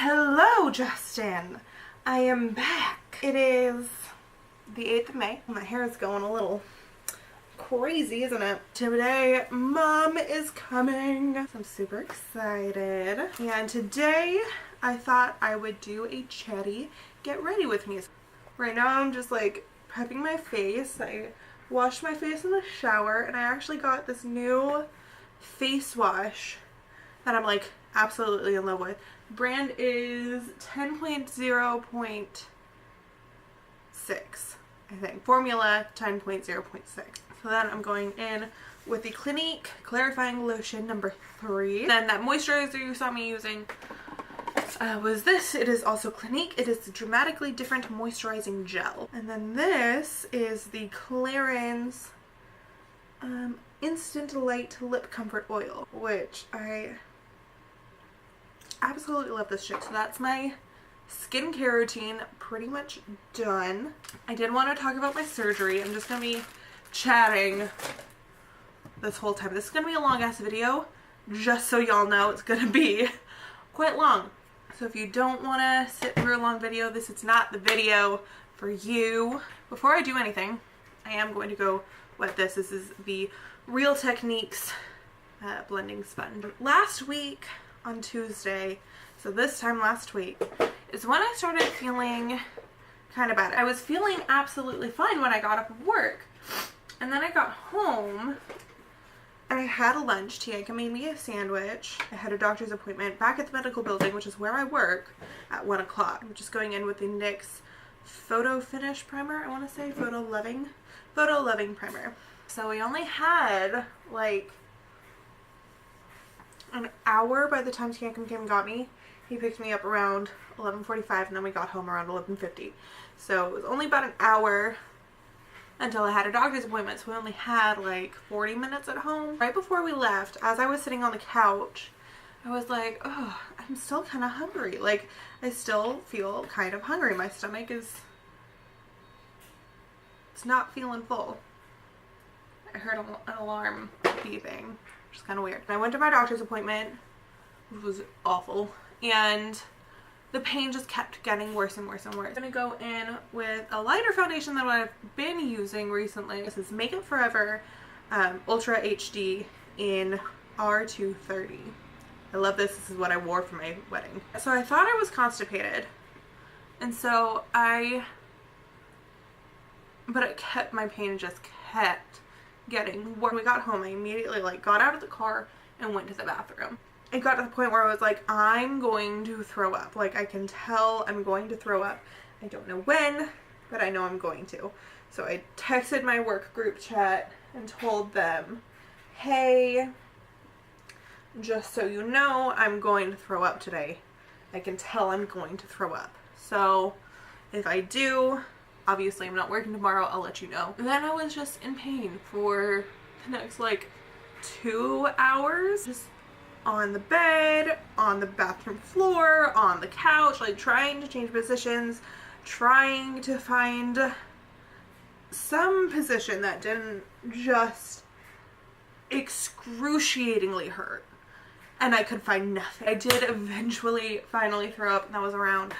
Hello, Justin. I am back. It is the 8th of May. My hair is going a little crazy, isn't it? Today, Mom is coming. So I'm super excited. And today, I thought I would do a Chatty get ready with me. Right now, I'm just like prepping my face. I washed my face in the shower, and I actually got this new face wash that I'm like absolutely in love with. The brand is 10.0.6, I think. Formula 10.0.6. So then I'm going in with the Clinique Clarifying Lotion number 3. Then that moisturizer you saw me using was this. It is also Clinique. It is the Dramatically Different Moisturizing Gel. And then this is the Clarins Instant Light Lip Comfort Oil, which I absolutely love this shit. So that's my skincare routine pretty much done. I did want to talk about my surgery. I'm just going to be chatting this whole time. This is going to be a long ass video, just so y'all know it's going to be quite long. So if you don't want to sit through a long video, this is not the video for you. Before I do anything, I am going to go wet this. This is the Real Techniques blending sponge. Last week on Tuesday, so this time last week, is when I started feeling kind of bad. I was feeling absolutely fine when I got up of work, and then I got home and I had a lunch. Tianka made me a sandwich. I had a doctor's appointment back at the medical building, which is where I work, at 1 o'clock. I'm just going in with the NYX Photo Finish Primer, I want to say. Photo Loving Primer. So we only had like an hour by the time Tianka came and got me. He picked me up around 11:45 and then we got home around 11:50. So it was only about an hour until I had a doctor's appointment. So we only had like 40 minutes at home. Right before we left, as I was sitting on the couch, I was like, oh, I'm still kind of hungry. Like, I still feel kind of hungry. My stomach is, it's not feeling full. I heard an alarm beeping, which is kind of weird. And I went to my doctor's appointment, which was awful, and the pain just kept getting worse and worse and worse. I'm gonna go in with a lighter foundation that I've been using recently. This is Make Up Forever Ultra HD in R230. I love this. This is what I wore for my wedding. So I thought I was constipated, and so but my pain just kept getting worse. When we got home, I immediately like got out of the car and went to the bathroom. It got to the point where I was like, I'm going to throw up. Like, I can tell I'm going to throw up. I don't know when, but I know I'm going to. So I texted my work group chat and told them, hey, just so you know, I'm going to throw up today. I can tell I'm going to throw up. So if I do, obviously I'm not working tomorrow, I'll let you know. And then I was just in pain for the next like 2 hours. Just on the bed, on the bathroom floor, on the couch, like trying to change positions, trying to find some position that didn't just excruciatingly hurt. And I could find nothing. I did eventually finally throw up, and that was around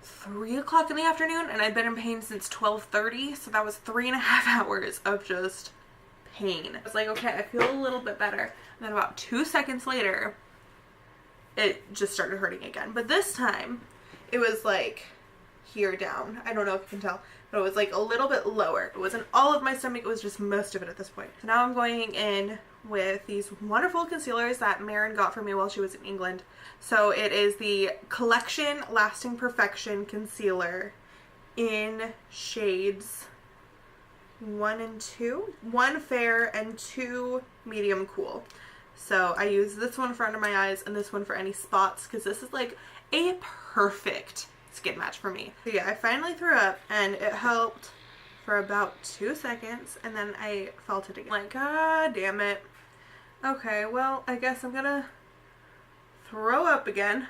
3 o'clock in the afternoon, and I'd been in pain since 12:30, so that was 3.5 hours of just pain. I was like, okay, I feel a little bit better. And then about 2 seconds later, it just started hurting again. But this time, it was like here down. I don't know if you can tell, but it was like a little bit lower. It wasn't all of my stomach, it was just most of it at this point. So now I'm going in with these wonderful concealers that Marin got for me while she was in England. So it is the Collection Lasting Perfection Concealer in shades 1 and 2. 1 fair and 2 medium cool. So I use this one for under my eyes and this one for any spots, because this is like a perfect skin match for me. So yeah, I finally threw up and it helped for about 2 seconds, and then I felt it again. Like, god damn it. Okay, well, I guess I'm gonna throw up again.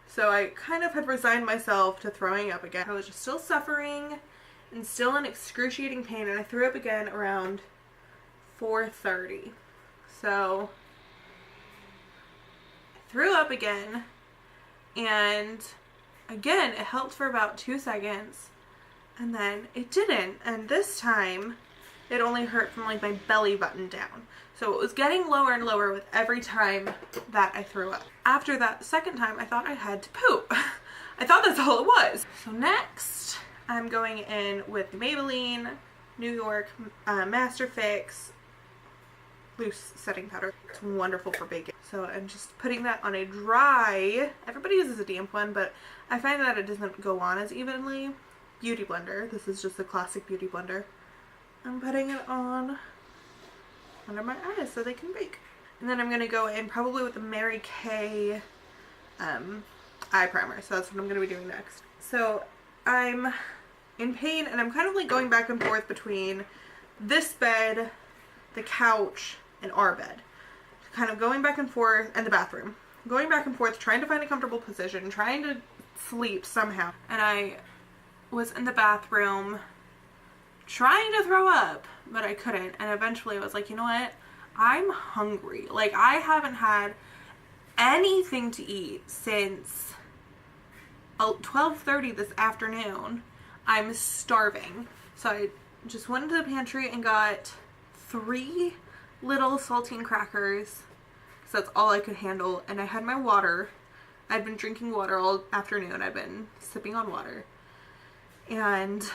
So I kind of had resigned myself to throwing up again. I was just still suffering and still in excruciating pain, and I threw up again around 4:30. So I threw up again, And again, it helped for about 2 seconds, and then it didn't. And this time it only hurt from like my belly button down. So it was getting lower and lower with every time that I threw up. After that second time, I thought I had to poop. I thought that's all it was. So next, I'm going in with the Maybelline New York Master Fix loose setting powder. It's wonderful for baking. So I'm just putting that on a dry, everybody uses a damp one, but I find that it doesn't go on as evenly. Beauty blender. This is just a classic beauty blender. I'm putting it on under my eyes so they can bake. And then I'm going to go in probably with the Mary Kay eye primer. So that's what I'm going to be doing next. So I'm in pain and I'm kind of like going back and forth between this bed, the couch, and our bed. Kind of going back and forth, and the bathroom. Going back and forth, trying to find a comfortable position, trying to sleep somehow. And I was in the bathroom trying to throw up, but I couldn't. And eventually I was like, you know what? I'm hungry. Like, I haven't had anything to eat since 12:30 this afternoon. I'm starving. So I just went into the pantry and got 3 little saltine crackers, because that's all I could handle, and I had my water. I'd been drinking water all afternoon. I've been sipping on water, and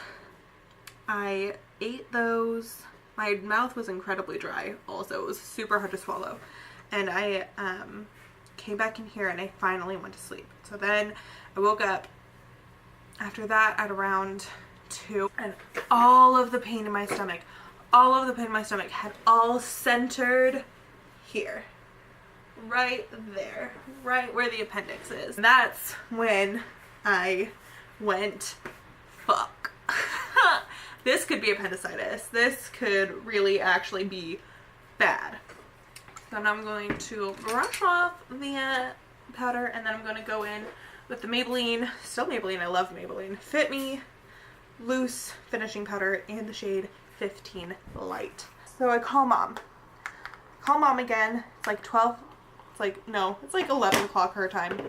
I ate those. My mouth was incredibly dry also. It was super hard to swallow, and I came back in here and I finally went to sleep. So then I woke up after that at around 2, and all of the pain in my stomach had all centered here. Right there. Right where the appendix is. That's when I went, fuck. This could be appendicitis. This could really actually be bad. Then I'm going to brush off the powder, and then I'm going to go in with the Maybelline, still Maybelline, I love Maybelline, Fit Me Loose Finishing Powder in the shade 15 Light. So I call mom. Call mom again. It's like 12. It's like, no, it's like 11 o'clock her time.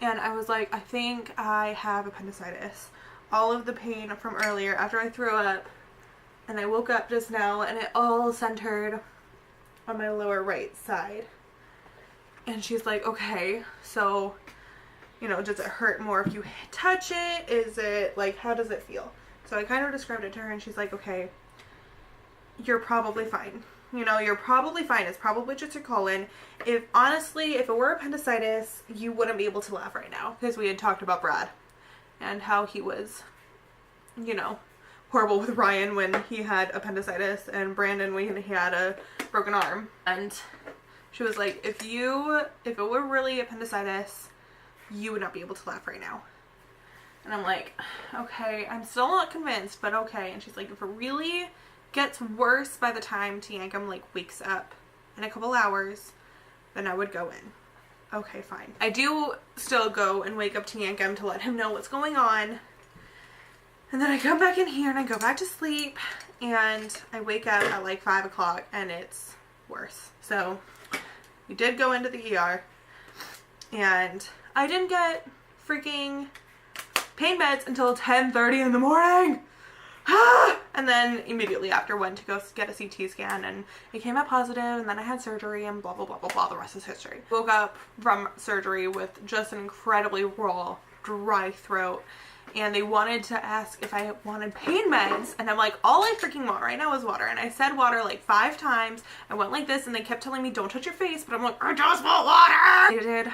And I was like, I think I have appendicitis. All of the pain from earlier after I threw up, and I woke up just now and it all centered on my lower right side. And she's like, okay, so, you know, does it hurt more if you touch it? Is it like, how does it feel? So I kind of described it to her, and she's like, okay, you're probably fine. You know, you're probably fine. It's probably just your colon. If honestly, if it were appendicitis, you wouldn't be able to laugh right now, because we had talked about Brad and how he was, you know, horrible with Ryan when he had appendicitis, and Brandon when he had a broken arm. And she was like, if it were really appendicitis, you would not be able to laugh right now. And I'm like, okay, I'm still not convinced, but okay. And she's like, if it really gets worse by the time Tiankum like wakes up in a couple hours, then I would go in. Okay, fine. I do still go and wake up Tiankum to let him know what's going on. And then I come back in here and I go back to sleep, and I wake up at like 5 o'clock and it's worse. So we did go into the ER, and I didn't get freaking pain meds until 10:30 in the morning. And then immediately after went to go get a CT scan, and it came out positive, and then I had surgery and blah blah blah blah blah. The rest is history. Woke up from surgery with just an incredibly raw, dry throat, and they wanted to ask if I wanted pain meds, and I'm like, all I freaking want right now is water. And I said water like 5 times. I went like this, and they kept telling me don't touch your face, but I'm like, I just want water. They did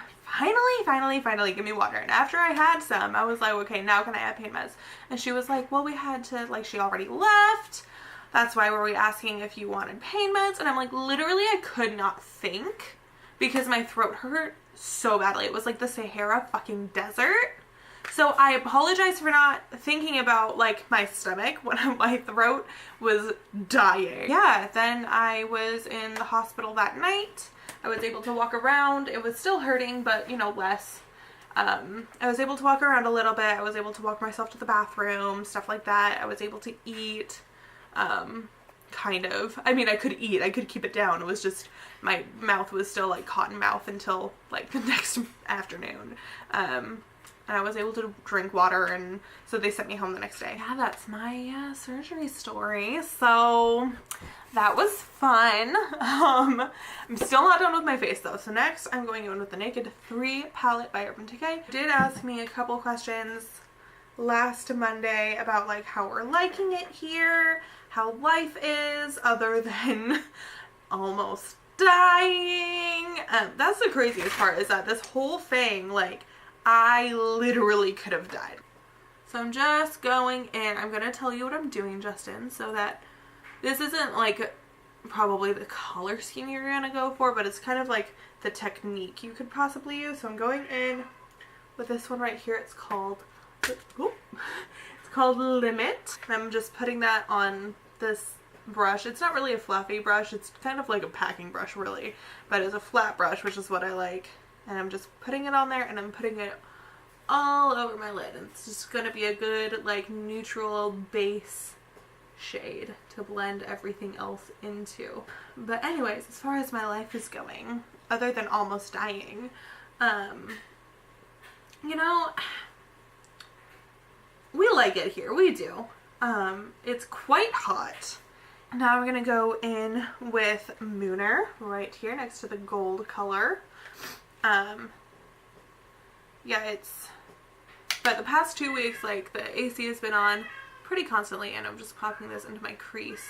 finally give me water. And after I had some, I was like, okay, now can I have pain meds? And she was like, well, we had to, like, she already left. That's why were we asking if you wanted pain meds? And I'm like, literally, I could not think because my throat hurt so badly. It was like the Sahara fucking desert. So I apologize for not thinking about, like, my stomach when my throat was dying. Yeah, then I was in the hospital that night. I was able to walk around. It was still hurting, but, you know, less. I was able to walk around a little bit. I was able to walk myself to the bathroom, stuff like that. I was able to eat. kind of, I mean, I could eat, I could keep it down. It was just, my mouth was still like cotton mouth until like the next afternoon. And I was able to drink water, and so they sent me home the next day. Yeah, that's my surgery story. So that was fun. I'm still not done with my face though. So next I'm going in with the Naked 3 palette by Urban Decay. Did ask me a couple questions last Monday about like how we're liking it here, how life is other than almost dying. That's the craziest part, is that this whole thing, like, I literally could have died. So I'm just going in. I'm going to tell you what I'm doing, Justin, so that this isn't like probably the color scheme you're going to go for, but it's kind of like the technique you could possibly use. So I'm going in with this one right here. It's called Limit. And I'm just putting that on this brush. It's not really a fluffy brush. It's kind of like a packing brush, really, but it's a flat brush, which is what I like. And I'm just putting it on there, and I'm putting it all over my lid. And it's just going to be a good, like, neutral base shade to blend everything else into. But anyways, as far as my life is going, other than almost dying, you know, we like it here. We do. It's quite hot. Now we're going to go in with Mooner right here next to the gold color. Yeah, but the past 2 weeks, like, the AC has been on pretty constantly, and I'm just popping this into my crease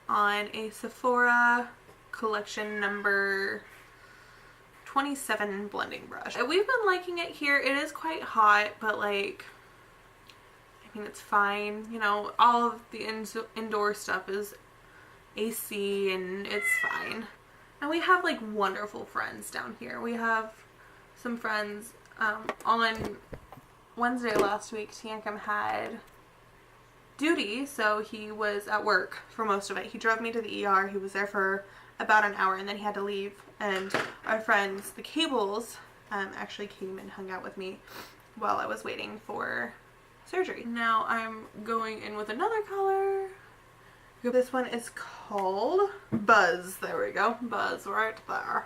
on a Sephora collection number 27 blending brush. We've been liking it here. It is quite hot, but, like, I mean, it's fine. You know, all of the indoor stuff is AC, and it's fine. And we have, like, wonderful friends down here. We have some friends. On Wednesday last week, Tiankum had duty, so he was at work for most of it. He drove me to the ER. He was there for about an hour, and then he had to leave. And our friends, the Cables, actually came and hung out with me while I was waiting for surgery. Now I'm going in with another color. This one is called Buzz. There we go. Buzz right there.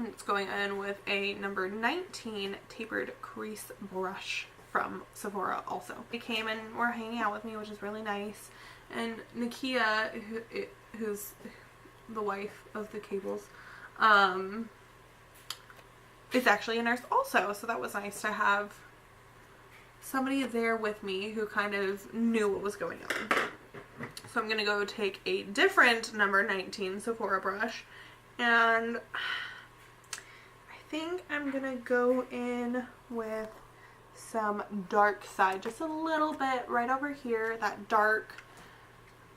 It's going in with a number 19 tapered crease brush from Sephora also. They came and were hanging out with me, which is really nice. And Nakia, who's the wife of the Cables, is actually a nurse also. So that was nice to have somebody there with me who kind of knew what was going on. So I'm going to go take a different number 19 Sephora brush, and I think I'm going to go in with some dark side, just a little bit right over here, that dark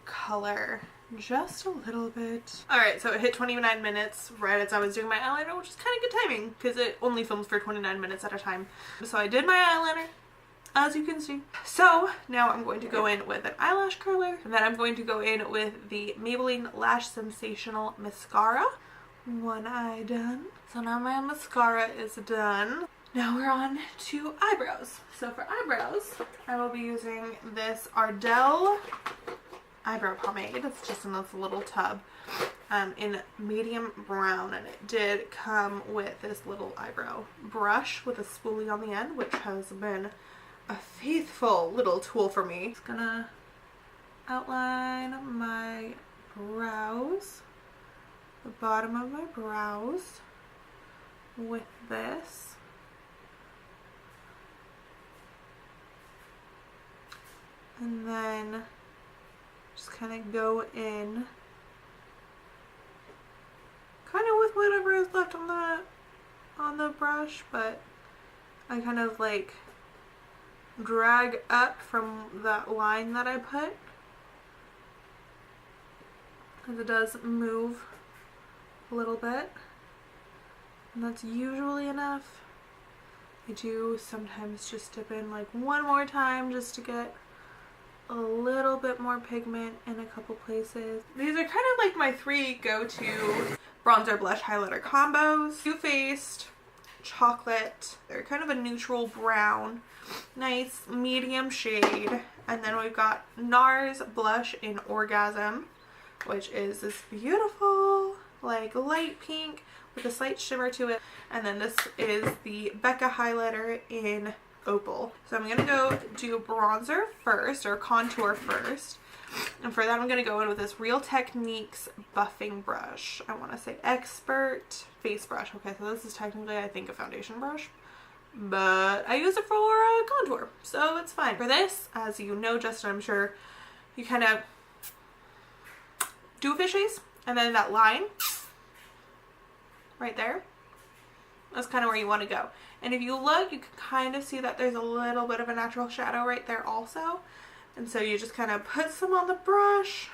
color, just a little bit. Alright, so it hit 29 minutes right as I was doing my eyeliner, which is kind of good timing because it only films for 29 minutes at a time. So I did my eyeliner, as you can see. So now I'm going to go in with an eyelash curler, and then I'm going to go in with the Maybelline Lash Sensational Mascara. One eye done. So now my mascara is done. Now we're on to eyebrows. So for eyebrows, I will be using this Ardell eyebrow pomade. It's just in this little tub in medium brown, and it did come with this little eyebrow brush with a spoolie on the end, which has been a faithful little tool for me. Just gonna outline my brows, the bottom of my brows with this. And then just kind of go in kind of with whatever is left on the brush, but I kind of like drag up from that line that I put, because it does move a little bit, and that's usually enough. I do sometimes just dip in like one more time just to get a little bit more pigment in a couple places. These are kind of like my three go-to bronzer blush highlighter combos. Too Faced, chocolate. They're kind of a neutral brown, nice medium shade. And then we've got NARS blush in Orgasm, which is this beautiful like light pink with a slight shimmer to it. And then this is the Becca highlighter in Opal. So I'm gonna go do bronzer first, or contour first. And for that I'm gonna go in with this Real Techniques buffing brush. I wanna say Expert face brush. Okay, so this is technically I think a foundation brush, but I use it for contour, so it's fine. For this, as you know, Justin, I'm sure, you kind of do a fish face, and then that line right there, that's kind of where you want to go. And if you look, you can kind of see that there's a little bit of a natural shadow right there also. And so you just kind of put some on the brush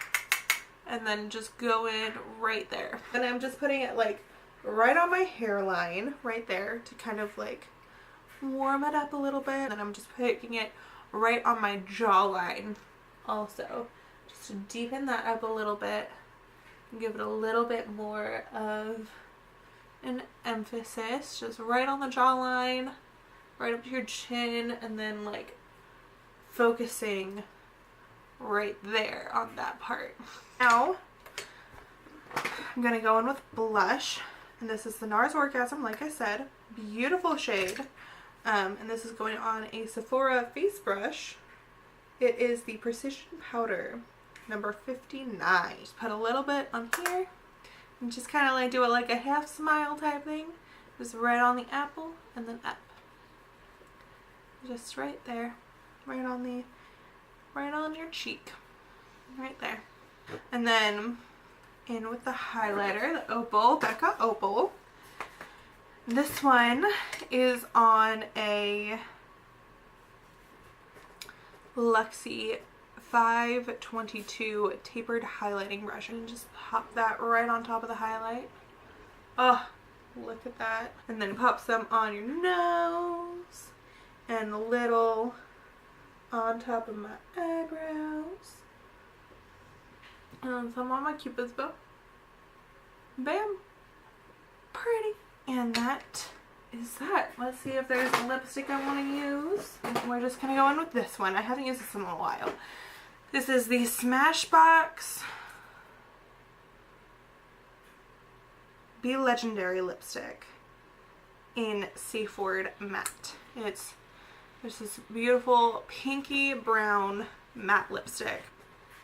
and then just go in right there. And I'm just putting it like right on my hairline right there to kind of like warm it up a little bit. And then I'm just putting it right on my jawline also, just to deepen that up a little bit and give it a little bit more of an emphasis, just right on the jawline, right up to your chin, and then like focusing right there on that part. Now I'm gonna go in with blush, and this is the NARS Orgasm, like I said, beautiful shade. And this is going on a Sephora face brush. It is the Precision Powder number 59. Just put a little bit on here and just kind of like do it like a half smile type thing. Just right on the apple and then up. Just right there. Right on your cheek. Right there. And then in with the highlighter, the Opal, Becca Opal. This one is on a Luxie 522 tapered highlighting brush, and just pop that right on top of the highlight. Oh, look at that. And then pop some on your nose and a little on top of my eyebrows and some on my cupid's bow. Bam, pretty. And that is that. Let's see if there's a lipstick I want to use. We're just gonna go in with this one. I haven't used this in a while. This is the Smashbox Be Legendary lipstick in Seaford Matte. It's there's this beautiful pinky brown matte lipstick.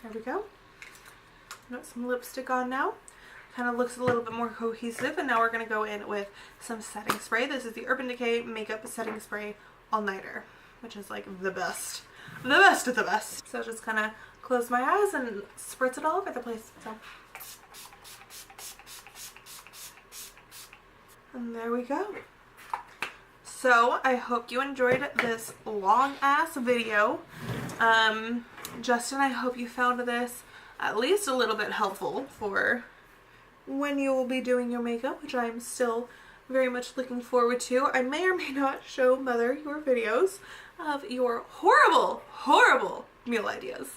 There we go. Got some lipstick on now. Kind of looks a little bit more cohesive, and now we're going to go in with some setting spray. This is the Urban Decay Makeup Setting Spray All Nighter, which is like the best of the best. So just kind of close my eyes and spritz it all over the place. So, and there we go. So I hope you enjoyed this long ass video. Justin, I hope you found this at least a little bit helpful for when you will be doing your makeup, which I'm still very much looking forward to. I may or may not show Mother your videos of your horrible meal ideas.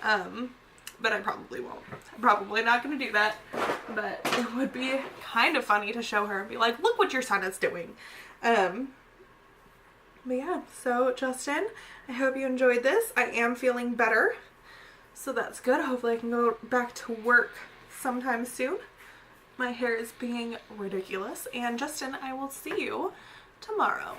But I probably won't. I'm probably not going to do that. But it would be kind of funny to show her and be like, look what your son is doing. But yeah, so Justin, I hope you enjoyed this. I am feeling better, so that's good. Hopefully I can go back to work sometime soon. My hair is being ridiculous. And Justin, I will see you tomorrow.